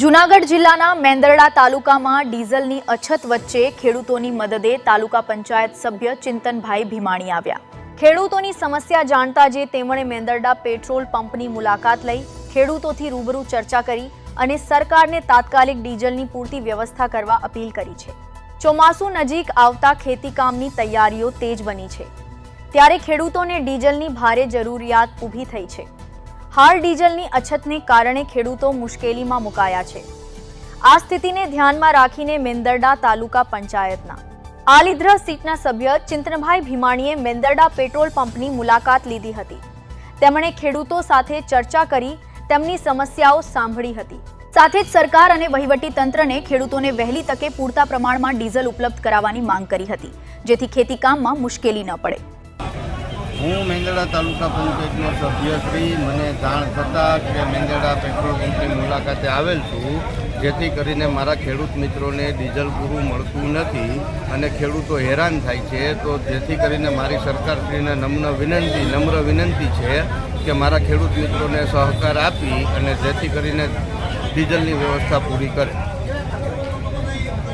જૂનાગઢ જિલ્લાના મેંદરડા તાલુકામાં ડીઝલની અછત વચ્ચે ખેડૂતોની મદદે તાલુકા પંચાયત સભ્ય ચિંતનભાઈ ભીમાણી આવ્યા। ખેડૂતોની સમસ્યા જાણતા જે તેમણે મેંદરડા પેટ્રોલ પંપની મુલાકાત લઈ ખેડૂતોથી રૂબરૂ ચર્ચા કરી અને સરકારને તાત્કાલિક ડીઝલની પૂરતી વ્યવસ્થા કરવા અપીલ કરી છે। ચોમાસું નજીક આવતા ખેતીકામની તૈયારીઓ તેજ બની છે, ત્યારે ખેડૂતોને ડીઝલની ભારે જરૂરિયાત ઊભી થઈ છે। हाल डीजलनी अछतने कारणे खेडूतो मुश्केलीमां मुकाया छे। आ स्थितिने ध्यानमां राखीने मेंदरडा तालुका पंचायतना आलीध्र सीटना सभ्य चिंतनभाई भीमाणीए मेंदरडा पेट्रोल पंपनी मुलाकात लीधी हती। તેમણે ખેડૂતો સાથે ચર્ચા કરી તેમની સમસ્યાઓ સાંભળી હતી। સાથે જ સરકાર અને વહીવટી તંત્રને ખેડૂતોને વહેલી તકે પૂરતા પ્રમાણમાં ડીઝલ ઉપલબ્ધ કરાવવાની માંગ કરી હતી, જેથી ખેતીકામમાં મુશ્કેલી ન પડે। હું મેંદરડા તાલુકા પંચાયતનો સભ્યશ્રી મને જાણ થતાં કે મેંદરડા પેટ્રોલ પંપની મુલાકાતે આવેલ છું, જેથી કરીને મારા ખેડૂત મિત્રોને ડીઝલ પૂરું મળતું નથી અને ખેડૂતો હેરાન થાય છે। તો જેથી કરીને મારી સરકારશ્રીને નમ્ર વિનંતી છે કે મારા ખેડૂત મિત્રોને સહકાર આપી અને જેથી કરીને ડીઝલની વ્યવસ્થા પૂરી કરે।